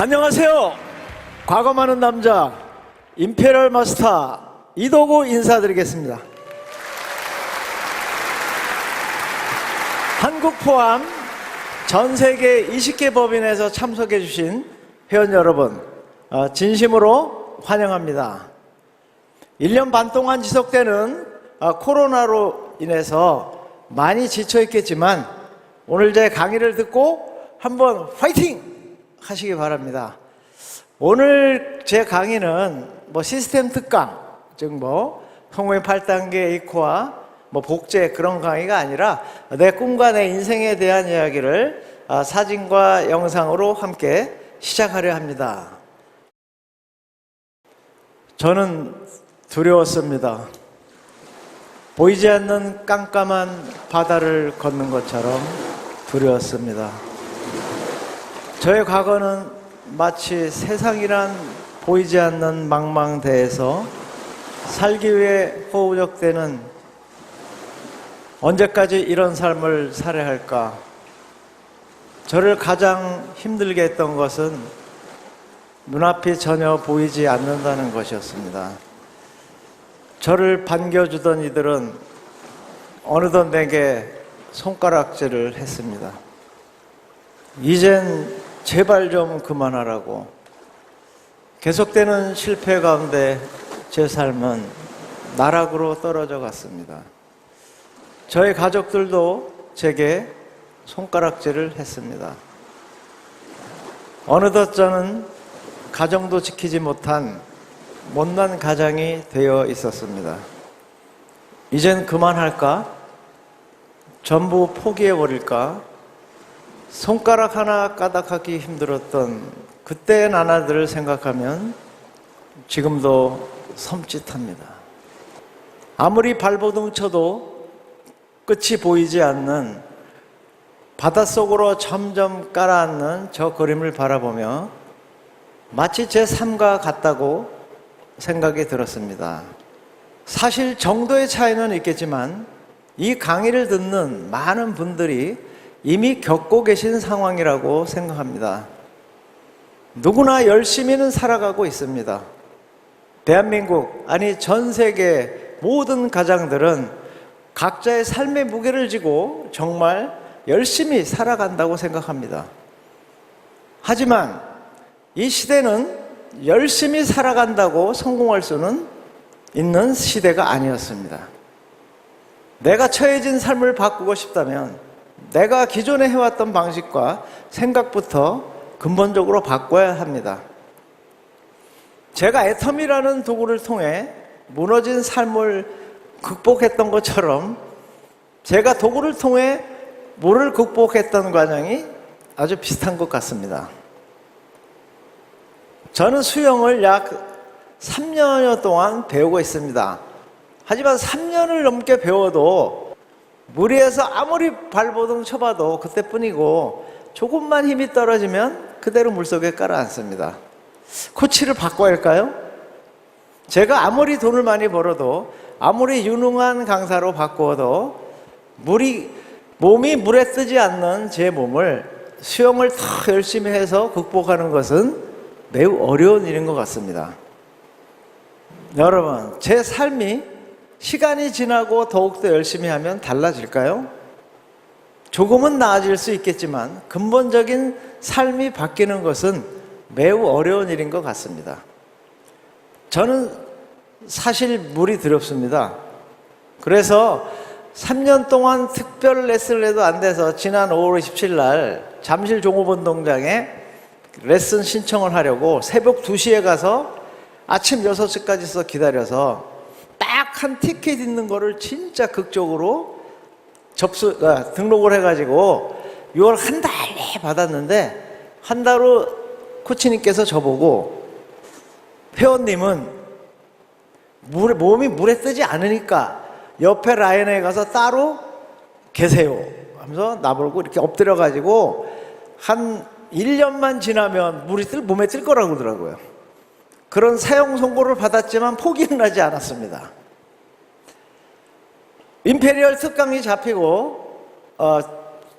안녕하세요. 과거 많은 남자 임페리얼 마스터 이도구 인사드리겠습니다. 한국 포함 전 세계 20개 법인에서 참석해 주신 회원 여러분, 진심으로 환영합니다. 1년 반 동안 지속되는 코로나로 인해서 많이 지쳐 있겠지만 오늘 제 강의를 듣고 한번 화이팅 하시기 바랍니다. 오늘 제 강의는 시스템 특강, 즉 성공의 8단계 A코어, 복제 그런 강의가 아니라 내 꿈과 내 인생에 대한 이야기를 사진과 영상으로 함께 시작하려 합니다. 저는 두려웠습니다. 보이지 않는 깜깜한 바다를 걷는 것처럼 두려웠습니다. 저의 과거는 마치 세상이란 보이지 않는 망망대해에서 살기 위해 허우적대는 언제까지 이런 삶을 살아야 할까? 저를 가장 힘들게 했던 것은 눈앞이 전혀 보이지 않는다는 것이었습니다. 저를 반겨주던 이들은 어느덧 내게 손가락질을 했습니다. 이젠 제발 좀 그만하라고. 계속되는 실패 가운데 제 삶은 나락으로 떨어져 갔습니다. 저의 가족들도 제게 손가락질을 했습니다. 어느덧 저는 가정도 지키지 못한 못난 가장이 되어 있었습니다. 이젠 그만할까? 전부 포기해버릴까? 손가락 하나 까닥하기 힘들었던 그때의 나날들을 생각하면 지금도 섬찟합니다. 아무리 발버둥 쳐도 끝이 보이지 않는 바닷속으로 점점 깔아앉는 저 그림을 바라보며 마치 제 삶과 같다고 생각이 들었습니다. 사실 정도의 차이는 있겠지만 이 강의를 듣는 많은 분들이 이미 겪고 계신 상황이라고 생각합니다. 누구나 열심히는 살아가고 있습니다. 대한민국, 아니 전 세계 모든 가장들은 각자의 삶의 무게를 지고 정말 열심히 살아간다고 생각합니다. 하지만 이 시대는 열심히 살아간다고 성공할 수는 있는 시대가 아니었습니다. 내가 처해진 삶을 바꾸고 싶다면 내가 기존에 해왔던 방식과 생각부터 근본적으로 바꿔야 합니다. 제가 애텀이라는 도구를 통해 무너진 삶을 극복했던 것처럼 제가 도구를 통해 물을 극복했던 과정이 아주 비슷한 것 같습니다. 저는 수영을 약 3년여 동안 배우고 있습니다. 하지만 3년을 넘게 배워도 물 위에서 아무리 발버둥 쳐봐도 그때뿐이고 조금만 힘이 떨어지면 그대로 물속에 깔아앉습니다. 코치를 바꿔야 할까요? 제가 아무리 돈을 많이 벌어도 아무리 유능한 강사로 바꾸어도 몸이 물에 뜨지 않는 제 몸을 수영을 더 열심히 해서 극복하는 것은 매우 어려운 일인 것 같습니다. 여러분, 제 삶이 시간이 지나고 더욱더 열심히 하면 달라질까요? 조금은 나아질 수 있겠지만 근본적인 삶이 바뀌는 것은 매우 어려운 일인 것 같습니다. 저는 사실 물이 두렵습니다. 그래서 3년 동안 특별 레슨을 해도 안 돼서 지난 5월 27일 날 잠실 종업운동장에 레슨 신청을 하려고 새벽 2시에 가서 아침 6시까지 기다려서 딱 한 티켓 있는 거를 진짜 극적으로 등록을 해가지고 6월 한 달에 받았는데 한 달 후 코치님께서 저보고 회원님은 몸이 물에 뜨지 않으니까 옆에 라인에 가서 따로 계세요 하면서 나보고 이렇게 엎드려가지고 한 1년만 지나면 물이 몸에 뜰 거라고 그러더라고요. 그런 사용 선고를 받았지만 포기는 하지 않았습니다. 임페리얼 특강이 잡히고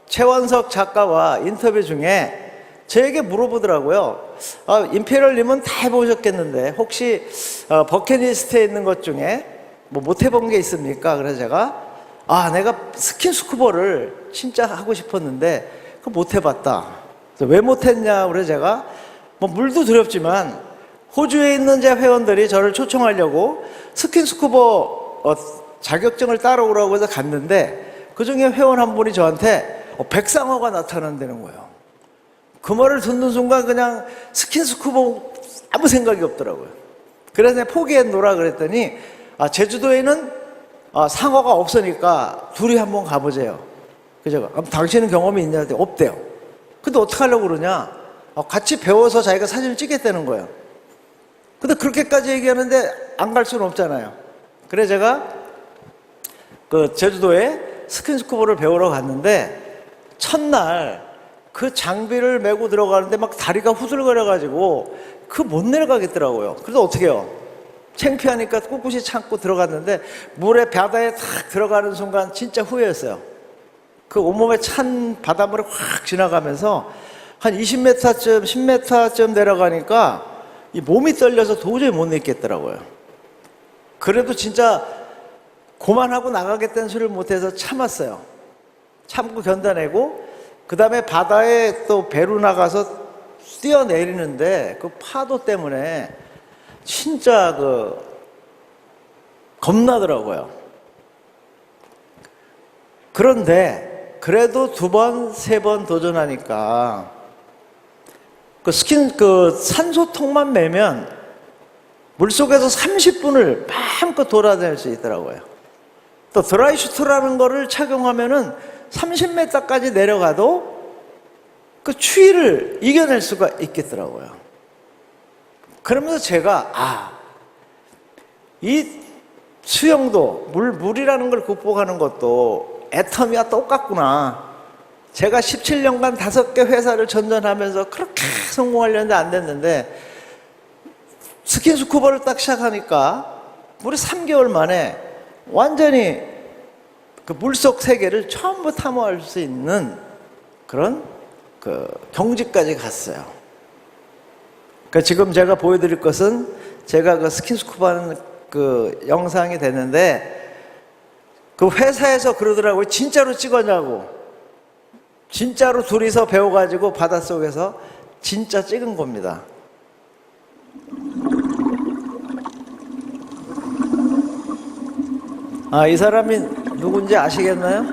최원석 작가와 인터뷰 중에 저에게 물어보더라고요. 임페리얼님은 다 해보셨겠는데 혹시 버킷리스트에 있는 것 중에 뭐 못 해본 게 있습니까? 그래서 제가 내가 스킨스쿠버를 진짜 하고 싶었는데 그거 못 해봤다. 그래서 왜 못했냐? 그래서 제가 뭐 물도 두렵지만 호주에 있는 제 회원들이 저를 초청하려고 스킨스쿠버 자격증을 따라오라고 해서 갔는데 그 중에 회원 한 분이 저한테 백상어가 나타난다는 거예요. 그 말을 듣는 순간 그냥 스킨스쿠버 아무 생각이 없더라고요. 그래서 내가 포기했노라 그랬더니 제주도에는 상어가 없으니까 둘이 한번 가보세요. 그죠? 당신은 경험이 있냐? 없대요. 근데 어떻게 하려고 그러냐? 같이 배워서 자기가 사진을 찍겠다는 거예요. 근데 그렇게까지 얘기하는데 안 갈 수는 없잖아요. 그래서 제가 그 제주도에 스킨스쿠버를 배우러 갔는데 첫날 그 장비를 메고 들어가는데 막 다리가 후들거려가지고 못 내려가겠더라고요. 그래서 어떻게 해요? 창피하니까 꿋꿋이 참고 들어갔는데 물에 바다에 탁 들어가는 순간 진짜 후회했어요. 그 온몸에 찬 바닷물이 확 지나가면서 한 20m쯤 10m쯤 내려가니까 이 몸이 떨려서 도저히 못 내겠더라고요. 그래도 진짜 그만하고 나가겠다는 소리를 못해서 참았어요. 참고 견뎌내고 그 다음에 바다에 또 배로 나가서 뛰어내리는데 그 파도 때문에 진짜 겁나더라고요. 그런데 그래도 2번, 3번 도전하니까 산소통만 매면 물속에서 30분을 마음껏 돌아다닐 수 있더라고요. 또 드라이 슈트라는 거를 착용하면은 30m까지 내려가도 그 추위를 이겨낼 수가 있겠더라고요. 그러면서 제가 이 수영도 물이라는 걸 극복하는 것도 애터미와 똑같구나. 제가 17년간 5개 회사를 전전하면서 그렇게 성공하려는데 안 됐는데 스킨스쿠버를 딱 시작하니까 우리 3개월 만에 완전히 그 물속 세계를 전부 탐험할 수 있는 그런 경지까지 갔어요. 그러니까 지금 제가 보여드릴 것은 제가 스킨스쿠버 하는 영상이 됐는데 그 회사에서 그러더라고요. 진짜로 찍었냐고. 진짜로 둘이서 배워가지고 바닷속에서 진짜 찍은 겁니다. 이 사람이 누군지 아시겠나요?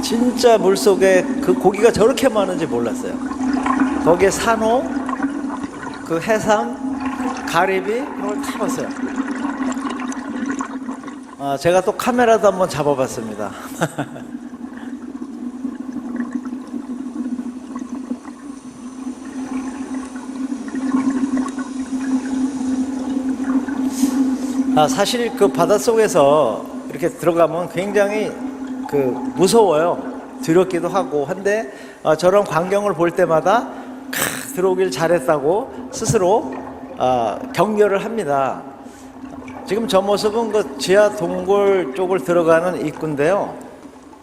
진짜 물속에 그 고기가 저렇게 많은지 몰랐어요. 거기에 산호, 해삼, 가리비 이런 걸 다 봤어요. 제가 또 카메라도 한번 잡아봤습니다. 사실 바닷속에서 이렇게 들어가면 굉장히 무서워요. 두렵기도 하고 한데 저런 광경을 볼 때마다 들어오길 잘했다고 스스로 격려를 합니다. 지금 저 모습은 지하 동굴 쪽을 들어가는 입구인데요.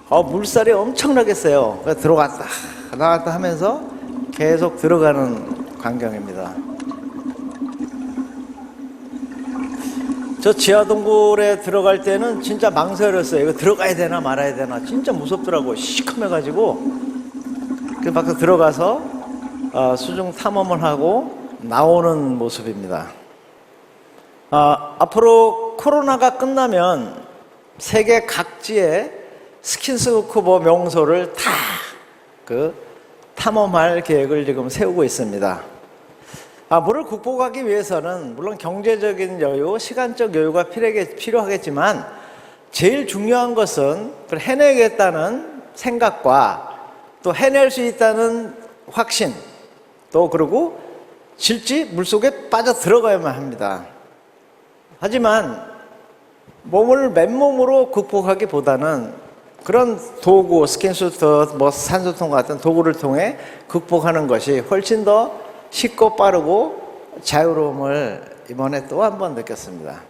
물살이 엄청나게 세요. 들어갔다 나갔다 하면서 계속 들어가는 광경입니다. 저 지하 동굴에 들어갈 때는 진짜 망설였어요. 이거 들어가야 되나 말아야 되나. 진짜 무섭더라고요. 시커매가지고. 그 밖에 들어가서 수중 탐험을 하고 나오는 모습입니다. 앞으로 코로나가 끝나면 세계 각지에 스킨스쿠버 명소를 다 탐험할 계획을 지금 세우고 있습니다. 물을 극복하기 위해서는 물론 경제적인 여유, 시간적 여유가 필요하겠지만 제일 중요한 것은 해내겠다는 생각과 또 해낼 수 있다는 확신, 또 그리고 질지 물속에 빠져 들어가야만 합니다. 하지만 몸을 맨몸으로 극복하기보다는 그런 도구, 스킨슈트, 산소통 같은 도구를 통해 극복하는 것이 훨씬 더 쉽고 빠르고 자유로움을 이번에 또 한 번 느꼈습니다.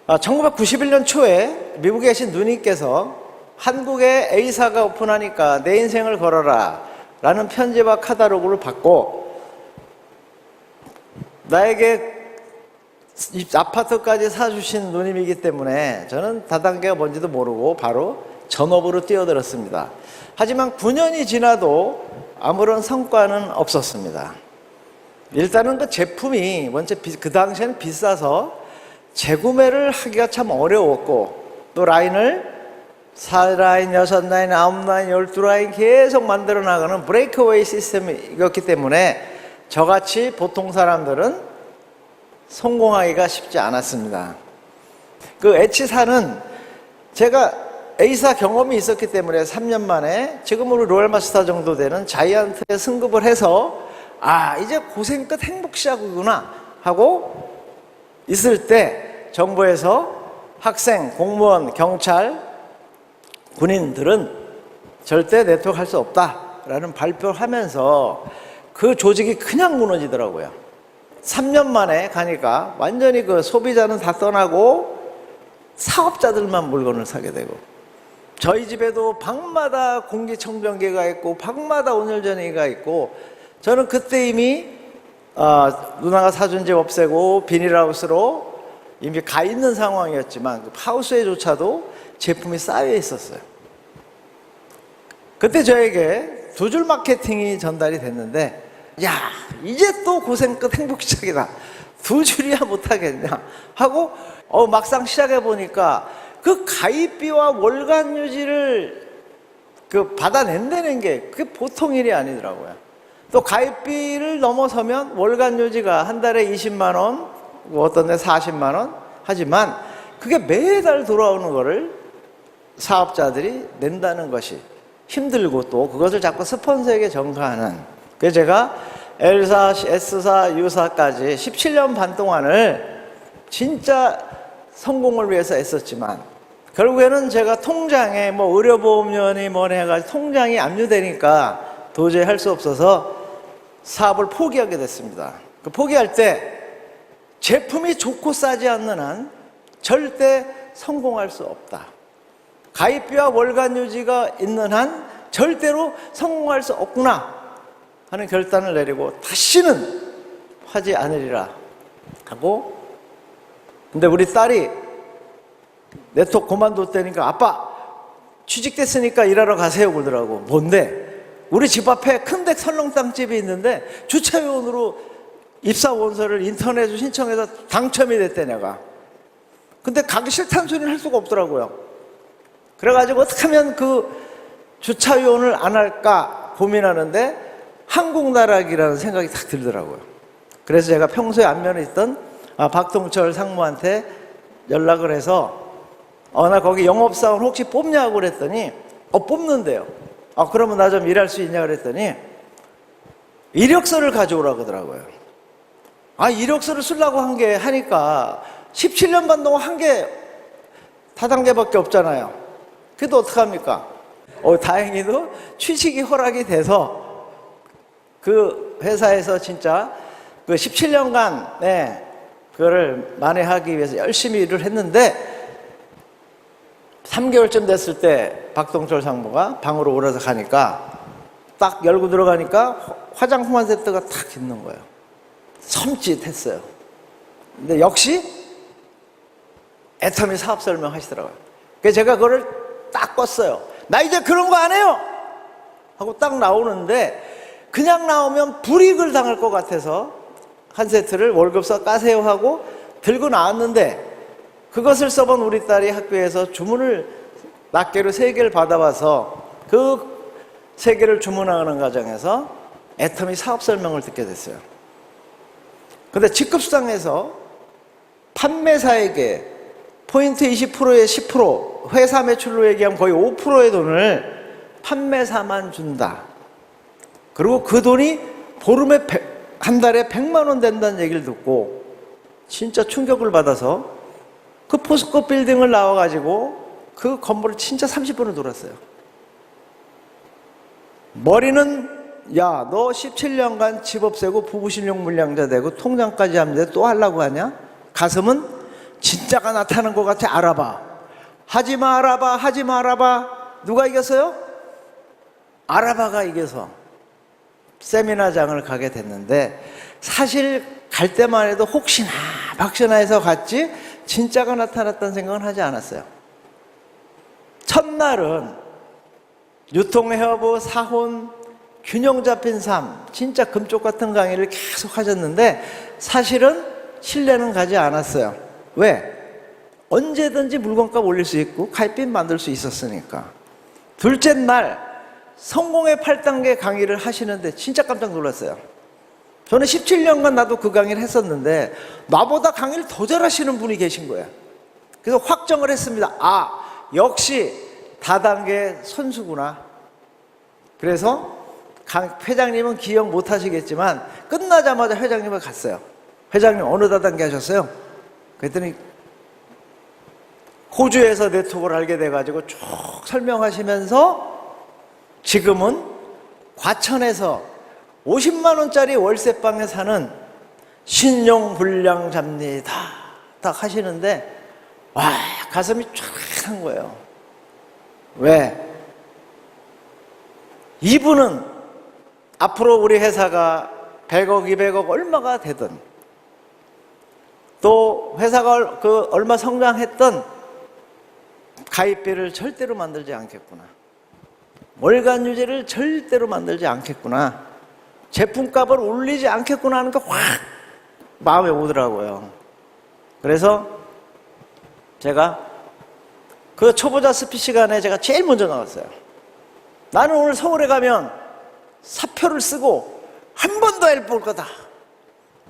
1991년 초에 미국에 계신 누님께서 한국에 A사가 오픈하니까 내 인생을 걸어라 라는 편지와 카탈로그를 받고 나에게 아파트까지 사주신 누님이기 때문에 저는 다단계가 뭔지도 모르고 바로 전업으로 뛰어들었습니다. 하지만 9년이 지나도 아무런 성과는 없었습니다. 일단은 그 제품이 먼저 그 당시에는 비싸서 재구매를 하기가 참 어려웠고 또 라인을 4라인, 6라인, 9라인, 12라인 계속 만들어 나가는 브레이크웨이 시스템이었기 때문에 저같이 보통 사람들은 성공하기가 쉽지 않았습니다. 그 H사는 제가 A사 경험이 있었기 때문에 3년 만에 지금 우리 로얄 마스터 정도 되는 자이언트에 승급을 해서 이제 고생 끝 행복 시작이구나 하고 있을 때 정부에서 학생, 공무원, 경찰, 군인들은 절대 네트워크 할 수 없다라는 발표를 하면서 그 조직이 그냥 무너지더라고요. 3년 만에 가니까 완전히 그 소비자는 다 떠나고 사업자들만 물건을 사게 되고 저희 집에도 방마다 공기청정기가 있고 방마다 온열전기가 있고 저는 그때 이미 누나가 사준 집 없애고 비닐하우스로 이미 가 있는 상황이었지만 그 하우스에조차도 제품이 쌓여 있었어요. 그때 저에게 두 줄 마케팅이 전달이 됐는데 야 이제 또 고생 끝 행복 시작이다. 두 줄이야 못하겠냐 하고 막상 시작해 보니까 그 가입비와 월간 유지를 받아낸다는 게 그게 보통 일이 아니더라고요. 또 가입비를 넘어서면 월간 유지가 한 달에 20만 원, 어떤 데 40만 원 하지만 그게 매달 돌아오는 거를 사업자들이 낸다는 것이 힘들고 또 그것을 자꾸 스폰서에게 전가하는 그래서 제가 L사, S사, U사까지 17년 반 동안을 진짜 성공을 위해서 애썼지만 결국에는 제가 통장에 의료보험료니 뭐니 해가지고 통장이 압류되니까 도저히 할 수 없어서 사업을 포기하게 됐습니다. 그 포기할 때 제품이 좋고 싸지 않는 한 절대 성공할 수 없다. 가입비와 월간 유지가 있는 한 절대로 성공할 수 없구나 하는 결단을 내리고 다시는 하지 않으리라 하고 근데 우리 딸이 네트워크 그만뒀다니까 아빠 취직됐으니까 일하러 가세요 그러더라고. 뭔데? 우리 집 앞에 큰데 설렁탕집이 있는데 주차요원으로 입사 원서를 인터넷으로 신청해서 당첨이 됐대 내가. 근데 가기 싫다는 소리는 할 수가 없더라고요. 그래가지고 어떻게 하면 그 주차요원을 안 할까 고민하는데 한국나락이라는 생각이 딱 들더라고요. 그래서 제가 평소에 안면에 있던 박동철 상무한테 연락을 해서 나 거기 영업사원 혹시 뽑냐고 그랬더니 뽑는데요. 그러면 나 좀 일할 수 있냐 그랬더니 이력서를 가져오라고 그러더라고요. 이력서를 쓰려고 하니까 17년 반 동안 한 게 다단계밖에 없잖아요. 그래도 어떡합니까? 다행히도 취직이 허락이 돼서 그 회사에서 진짜 그 17년간 그거를 만회하기 위해서 열심히 일을 했는데 3개월쯤 됐을 때 박동철 상무가 방으로 오라서 가니까 딱 열고 들어가니까 화장품 한 세트가 탁 있는 거예요. 섬찟했어요. 근데 역시 애터미 사업 설명 하시더라고요. 그래서 제가 그거를 딱 껐어요. 나 이제 그런 거 안 해요! 하고 딱 나오는데 그냥 나오면 불이익을 당할 것 같아서 한 세트를 월급서 까세요 하고 들고 나왔는데 그것을 써본 우리 딸이 학교에서 주문을 낱개로 3개를 받아와서 그 3개를 주문하는 과정에서 애터미 사업 설명을 듣게 됐어요. 근데 직급상에서 판매사에게 포인트 20%에 10%, 회사 매출로 얘기하면 거의 5%의 돈을 판매사만 준다. 그리고 그 돈이 보름에 한 달에 100만 원 된다는 얘기를 듣고 진짜 충격을 받아서 그 포스코 빌딩을 나와가지고 그 건물을 진짜 30분을 돌았어요. 머리는 야, 너 17년간 집 없애고 부부신용 물량자 되고 통장까지 하는데 또 하려고 하냐? 가슴은 진짜가 나타나는 것 같아. 알아봐. 하지마 알아봐. 하지마 알아봐. 누가 이겼어요? 알아봐가 이겨서 세미나장을 가게 됐는데, 사실 갈 때만 해도 혹시나 박시나 해서 갔지 진짜가 나타났다는 생각은 하지 않았어요. 첫날은 유통해부, 사혼, 균형 잡힌 삶, 진짜 금쪽 같은 강의를 계속 하셨는데 사실은 신뢰는 가지 않았어요. 왜? 언제든지 물건값 올릴 수 있고 가입비 만들 수 있었으니까. 둘째 날 성공의 8단계 강의를 하시는데 진짜 깜짝 놀랐어요. 저는 17년간 나도 그 강의를 했었는데 나보다 강의를 더 잘하시는 분이 계신 거예요. 그래서 확정을 했습니다. 아, 역시 다단계 선수구나. 그래서 회장님은 기억 못 하시겠지만 끝나자마자 회장님을 갔어요. 회장님 어느 다단계 하셨어요? 그랬더니 호주에서 네트워크를 알게 돼가지고 쭉 설명하시면서 지금은 과천에서 50만 원짜리 월세방에 사는 신용불량자입니다. 딱 하시는데 와, 가슴이 쫙 한 거예요. 왜? 이분은 앞으로 우리 회사가 100억, 200억 얼마가 되든 또 회사가 얼마 성장했던 가입비를 절대로 만들지 않겠구나. 월간 유지를 절대로 만들지 않겠구나. 제품값을 올리지 않겠구나 하는 게 확 마음에 오더라고요. 그래서 제가 그 초보자 스피 시간에 제가 제일 먼저 나왔어요. 나는 오늘 서울에 가면 사표를 쓰고 한 번 더 해볼 거다.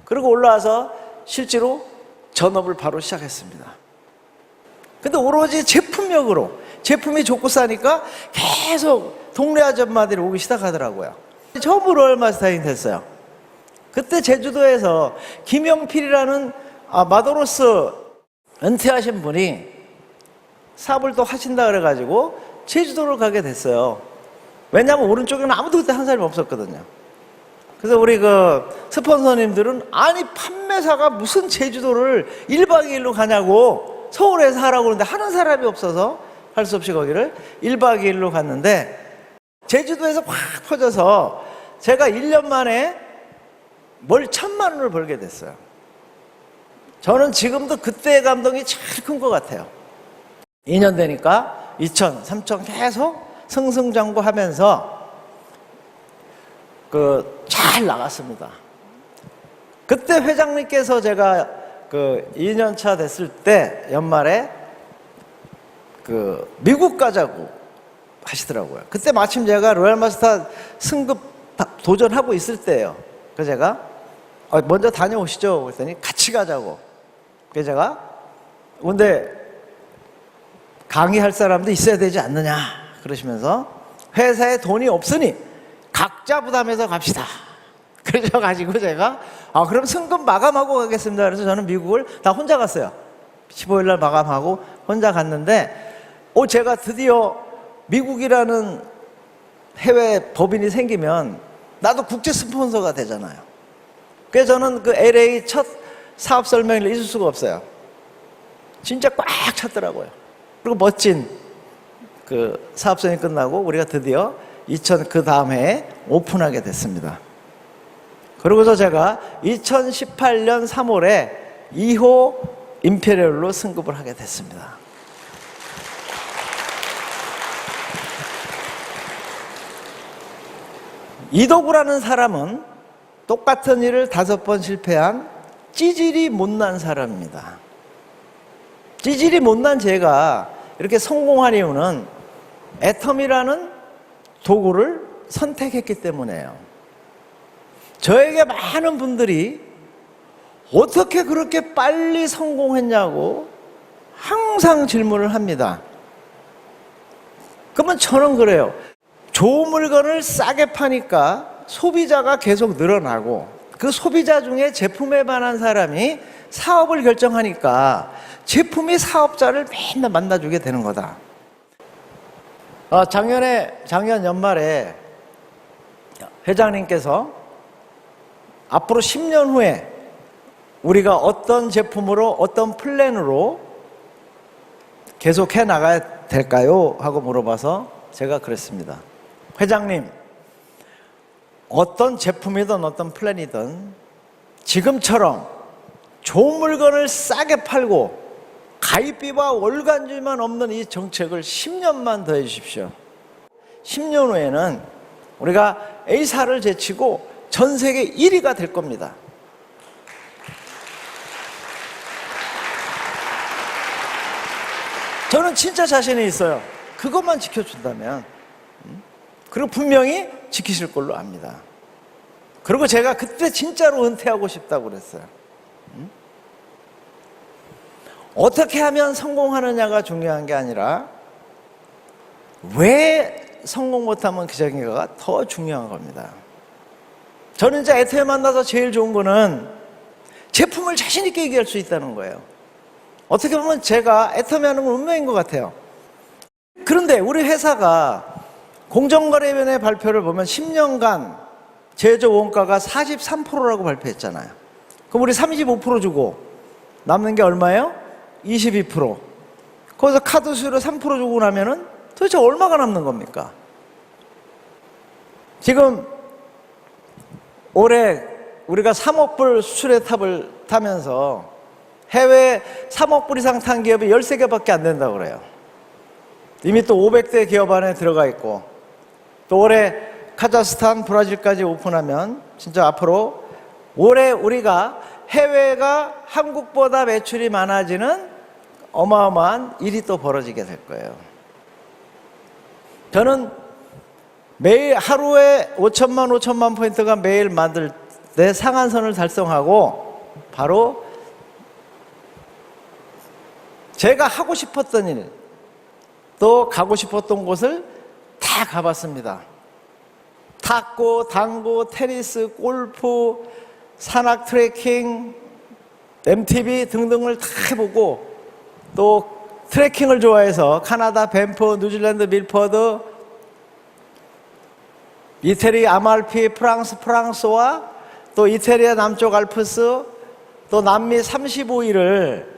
그리고 올라와서 실제로 전업을 바로 시작했습니다. 근데 오로지 제품력으로, 제품이 좋고 싸니까 계속 동네 아줌마들이 오기 시작하더라고요. 처음으로 월마스터링 됐어요. 그때 제주도에서 김영필이라는 마도로스 은퇴하신 분이 사업을 또 하신다 그래가지고 제주도를 가게 됐어요. 왜냐하면 오른쪽에는 아무도 그때 한 사람이 없었거든요. 그래서 우리 그 스폰서님들은 아니 판매사가 무슨 제주도를 1박 2일로 가냐고 서울에서 하라고 그러는데 하는 사람이 없어서 할 수 없이 거기를 1박 2일로 갔는데 제주도에서 확 퍼져서 제가 1년 만에 월 1,000만 원을 벌게 됐어요. 저는 지금도 그때의 감동이 제일 큰 것 같아요. 2년 되니까 2천, 3천 계속 승승장구하면서 잘 나갔습니다. 그때 회장님께서 제가 2년차 됐을 때 연말에 미국 가자고 하시더라고요. 그때 마침 제가 로얄마스터 승급 도전하고 있을 때예요. 그래서 제가 먼저 다녀오시죠. 그랬더니 같이 가자고. 그래서 제가 근데 강의할 사람도 있어야 되지 않느냐 그러시면서 회사에 돈이 없으니 각자 부담해서 갑시다. 그러셔가지고 제가 그럼 승급 마감하고 가겠습니다. 그래서 저는 미국을 다 혼자 갔어요. 15일 날 마감하고 혼자 갔는데 제가 드디어 미국이라는 해외 법인이 생기면 나도 국제 스폰서가 되잖아요. 그래서 저는 LA 첫 사업 설명회를 잊을 수가 없어요. 진짜 꽉 찼더라고요. 그리고 멋진 사업선이 끝나고 우리가 드디어 그 다음 해에 오픈하게 됐습니다. 그러고서 제가 2018년 3월에 2호 임페리얼로 승급을 하게 됐습니다. 이도구라는 사람은 똑같은 일을 5번 실패한 찌질이 못난 사람입니다. 찌질이 못난 제가 이렇게 성공한 이유는 애텀이라는 도구를 선택했기 때문에요. 저에게 많은 분들이 어떻게 그렇게 빨리 성공했냐고 항상 질문을 합니다. 그러면 저는 그래요. 좋은 물건을 싸게 파니까 소비자가 계속 늘어나고 그 소비자 중에 제품에 반한 사람이 사업을 결정하니까 제품이 사업자를 맨날 만나주게 되는 거다. 작년 연말에 회장님께서 앞으로 10년 후에 우리가 어떤 제품으로 어떤 플랜으로 계속해 나가야 될까요? 하고 물어봐서 제가 그랬습니다. 회장님, 어떤 제품이든 어떤 플랜이든 지금처럼 좋은 물건을 싸게 팔고 가입비와 월간주만 없는 이 정책을 10년만 더 해주십시오. 10년 후에는 우리가 A사를 제치고 전 세계 1위가 될 겁니다. 저는 진짜 자신이 있어요. 그것만 지켜준다면. 그리고 분명히 지키실 걸로 압니다. 그리고 제가 그때 진짜로 은퇴하고 싶다고 그랬어요. 어떻게 하면 성공하느냐가 중요한 게 아니라 왜 성공 못하면 기적인가가 더 중요한 겁니다. 저는 이제 애터미 만나서 제일 좋은 거는 제품을 자신 있게 얘기할 수 있다는 거예요. 어떻게 보면 제가 애터미 하는 건 운명인 것 같아요. 그런데 우리 회사가 공정거래위원회 발표를 보면 10년간 제조 원가가 43%라고 발표했잖아요. 그럼 우리 35% 주고 남는 게 얼마예요? 22%. 거기서 카드 수수료 3% 주고 나면은 도대체 얼마가 남는 겁니까? 지금 올해 우리가 3억 불 수출의 탑을 타면서 해외 3억 불 이상 탄 기업이 13개밖에 안 된다고 그래요. 이미 또 500대 기업 안에 들어가 있고, 또 올해 카자흐스탄, 브라질까지 오픈하면 진짜 앞으로 올해 우리가 해외가 한국보다 매출이 많아지는 어마어마한 일이 또 벌어지게 될 거예요. 저는 매일 하루에 5천만 포인트가 매일 만들 때 상한선을 달성하고 바로 제가 하고 싶었던 일, 또 가고 싶었던 곳을 다 가봤습니다. 탁구, 당구, 테니스, 골프, 산악 트레킹, MTB 등등을 다 해보고, 또 트레킹을 좋아해서 카나다, 밴프, 뉴질랜드, 밀퍼드, 이태리, 아말피, 프랑스와 또 이태리의 남쪽 알프스, 또 남미 35일을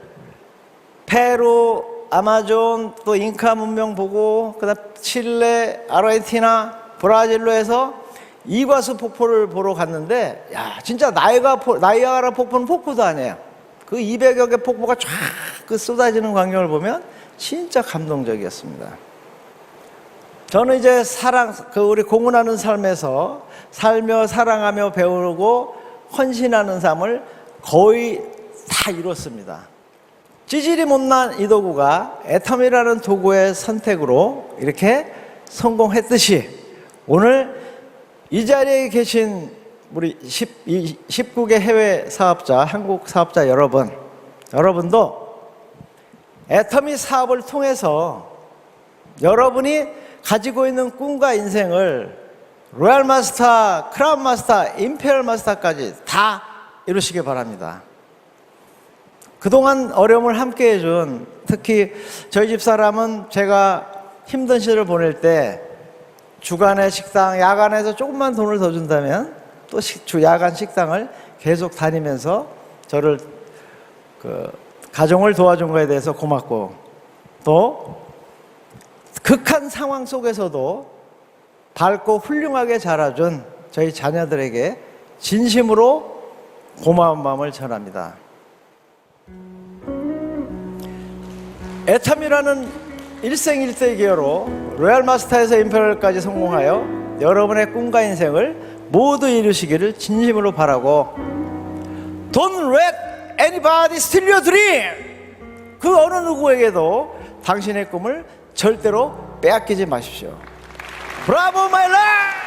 페루, 아마존, 또 잉카 문명 보고, 그 다음 칠레, 아르헨티나, 브라질로 해서 이과수 폭포를 보러 갔는데, 야, 진짜 나이아가라 폭포는 폭포도 아니에요. 그 200여 개 폭포가 쫙 그 쏟아지는 광경을 보면 진짜 감동적이었습니다. 저는 이제 우리 공헌하는 삶에서 살며 사랑하며 배우고 헌신하는 삶을 거의 다 이뤘습니다. 찌질이 못난 이도구가 애터미라는 도구의 선택으로 이렇게 성공했듯이 오늘 이 자리에 계신 우리 19개 해외 사업자, 한국 사업자 여러분도 애터미 사업을 통해서 여러분이 가지고 있는 꿈과 인생을 로얄 마스터, 크라운 마스터, 임페리얼 마스터까지 다 이루시기 바랍니다. 그동안 어려움을 함께 해준, 특히 저희 집사람은 제가 힘든 시절을 보낼 때 주간에 식당, 야간에서 조금만 돈을 더 준다면 또 야간 식당을 계속 다니면서 저를 가정을 도와준 거에 대해서 고맙고, 또 극한 상황 속에서도 밝고 훌륭하게 자라준 저희 자녀들에게 진심으로 고마운 마음을 전합니다. 애터미라는 일생일대 기여로 로얄 마스터에서 임페리얼까지 성공하여 여러분의 꿈과 인생을 모두 이루시기를 진심으로 바라고, Don't let anybody steal your dream! 그 어느 누구에게도 당신의 꿈을 절대로 빼앗기지 마십시오. 브라보 마이 라이프!